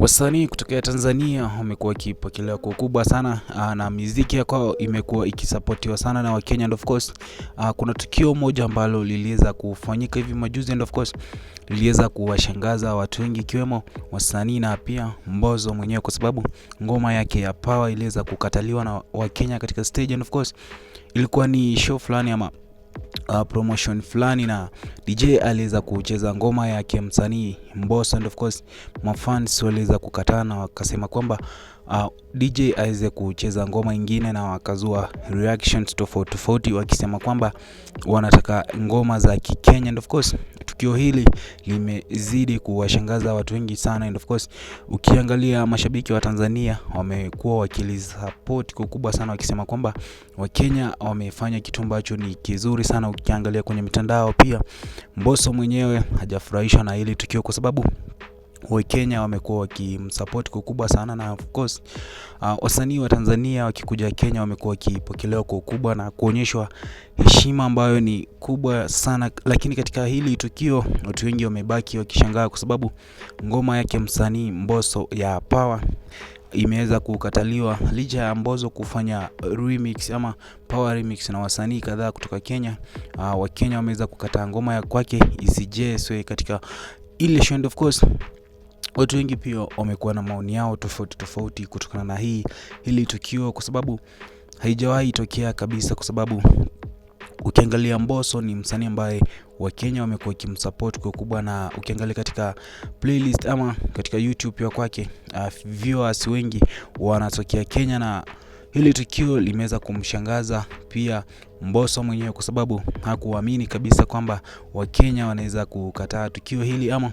Wasanii kutoka Tanzania wamekuwa wakipokelewa kwa ukubwa sana, na muziki yao imekuwa ikisapotiwa sana na Wakenya, and of course kuna tukio moja ambalo liliweza kufanyika hivi majuzi, and of course liliweza kuwashangaza watu wengi ikiwemo wasanii na pia Mbosso mwenyewe, kwa sababu ngoma yake ya Power iliweza kukataliwa na Wakenya katika stage, and of course ilikuwa ni show fulani ama promotion fulani, na DJ aliweza kucheza ngoma yake msanii Mbosso, and of course mafans waliweza kukataa na wakasema kwamba DJ aweze kucheza ngoma nyingine, na wakazua reactions tofauti wakisema kwamba wanataka ngoma za Kikenya. And of course tukio hili limezidi kuwashangaza watu wengi sana, and of course ukiangalia mashabiki wa Tanzania wamekuwa wakilisupport kwa kubwa sana, wakisema kwamba Wakenya wamefanya kitu ambacho ni kizuri sana. Ukiangalia kwenye mitandao pia Mbosso mwenyewe hajafurahishwa na hili tukio, kwa sababu Wakenya wamekuwa wakimsupport kwa kubwa sana, na of course wasanii wa Tanzania wakikuja Kenya wamekuwa wakipokelewa kwa ukubwa na kuonyeshwa heshima ambayo ni kubwa sana. Lakini katika hili tukio watu wengi wamebaki wakishangaa, kwa sababu ngoma yake msanii Mbosso ya Power imeweza kukataliwa, licha ya Mbosso kufanya remix ama Power remix na wasanii kadhaa kutoka Kenya. Wakenya wameweza kukataa ngoma ya kwake isijezwe katika ile show. Of course watu wengi pia wamekuwa na maoni yao tofauti kutokana na hili tukio, kwa sababu haijawahi tokea kabisa, kwa sababu ukiangalia Mbosso ni msanii ambaye Wakenya wamekuwa wakimsupport kwa kubwa, na ukiangalia katika playlist ama katika YouTube ya kwake viewers wengi wanatokea Kenya, na hili tukio limeweza kumshangaza pia Mbosso mwenyewe, kwa sababu hakuamini kabisa kwamba Wakenya wanaweza kukataa tukio hili, ama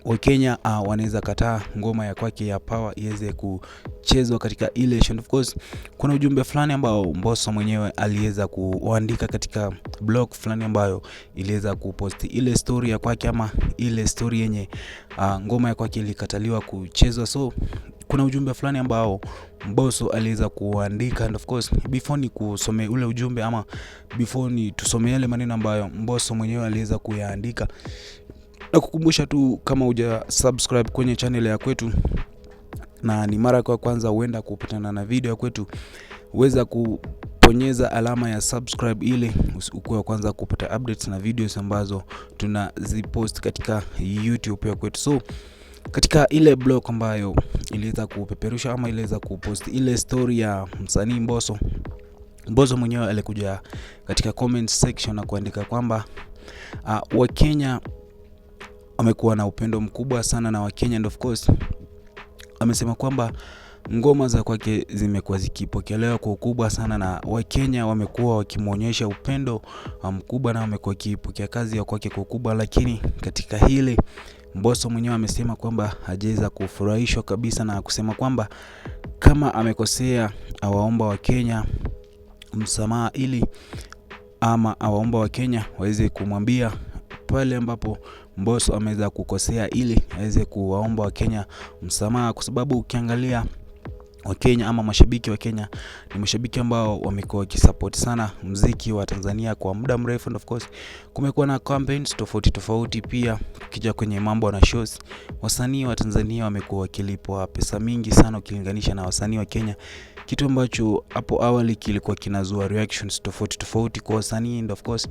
Wakenya wanaweza kataa ngoma ya kwake ya Power iweze kuchezwa katika ile show. Of course kuna ujumbe fulani ambao Mbosso mwenyewe aliweza kuandika katika blog fulani ambayo iliweza kupost ile story ya kwake, ama ile story yenye ngoma ya kwake ilikataliwa kuchezwa. So kuna ujumbe fulani ambao Mbosso aliweza kuandika, and of course before ni kusome ule ujumbe, ama before ni tusome yale maneno ambayo Mbosso mwenyewe aliweza kuyaandika, na kukumbusha tu, kama huja subscribe kwenye channel ya kwetu na ni mara kwa kwanza huenda kupatana na video ya kwetu, uweza kuponyeza alama ya subscribe ili ukuwe wa kwanza kupata updates na videos ambazo tunazipost katika YouTube ya kwetu. So katika ile blog ambayo iliweza kupeperusha ama iliweza kupost ile story ya msanii Mbosso mwenyewe alikuja katika comment section na kuandika kwamba Wakenya amekuwa na upendo mkubwa sana na Wakenya, and of course amesema kwamba ngoma za kwake zimekuwa zikipokelewa kwa ukubwa sana, na Wakenya wamekuwa wakimuonyesha upendo mkubwa, na wamekuwa wakipokea kazi ya kwake kwa ukubwa. Lakini katika hili Mbosso mwenyewe amesema kwamba hajaweza kufurahishwa kabisa, na kusema kwamba kama amekosea awaomba Wakenya msamaha, ili ama awaomba Wakenya waweze kumwambia pale ambapo Mbosso ameweza kukosea, ili aweze kuwaomba Wakenya msamaha, kwa sababu ukiangalia Wakenya ama mashabiki wa Kenya ni mashabiki ambao wamekuwa wakisupport sana muziki wa Tanzania kwa muda mrefu, and of course kumekuwa na campaigns tofauti. Pia ukija kwenye mambo na shows, wasanii wa Tanzania wamekuwa wakilipwa pesa mingi sana ukilinganisha na wasanii wa Kenya, kitu ambacho hapo awali kilikuwa kinazua reactions tofauti kwa wasanii, and of course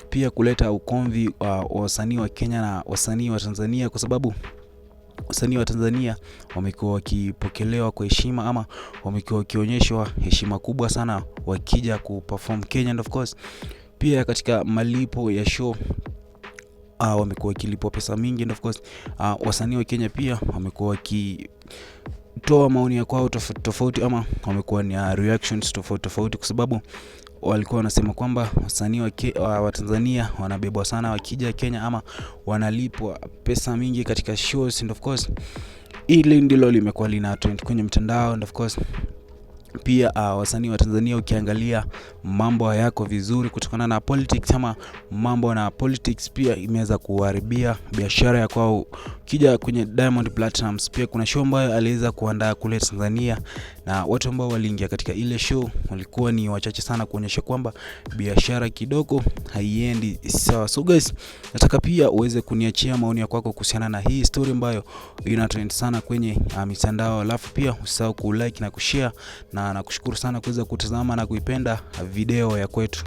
pia kuleta ukomvi wa wasanii wa Kenya na wasanii wa Tanzania, kwa sababu wasanii wa Tanzania wamekuwa wakipokelewa kwa heshima, ama wamekuwa wakionyeshwa heshima kubwa sana wakija kuperform Kenya, and of course pia katika malipo ya show wamekuwa wakilipwa pesa mingi, and of course wasanii wa Kenya pia wamekuwa wakitoa maoni ya kwao tofauti, ama wamekuwa ni reactions tofauti, kwa sababu walikuwa wanasema kwamba wasanii wa Tanzania wanabebwa sana wakija Kenya, ama wanalipwa pesa mingi katika shows, and of course ile ndilo limekuwa lina trend kwenye mtandao, and of course pia wasanii wa Tanzania ukiangalia mambo hayako vizuri kutokana na politics, ama mambo na politics pia imeweza kuharibia biashara ya kwao. Kija kwenye Diamond Platnumz, pia kuna show ambayo aliweza kuandaa kule Tanzania, na watu ambao waliingia katika ile show walikuwa ni wachache sana, kuonyesha kwamba biashara kidogo haiendi sawa. So guys, nataka pia uweze kuniachia maoni yako kuhusiana na hii story ambayo ina trend sana kwenye mitandao. Alafu pia usisahau ku like na kushare, na nakushukuru sana kuweza kutazama na kuipenda video ya kwetu.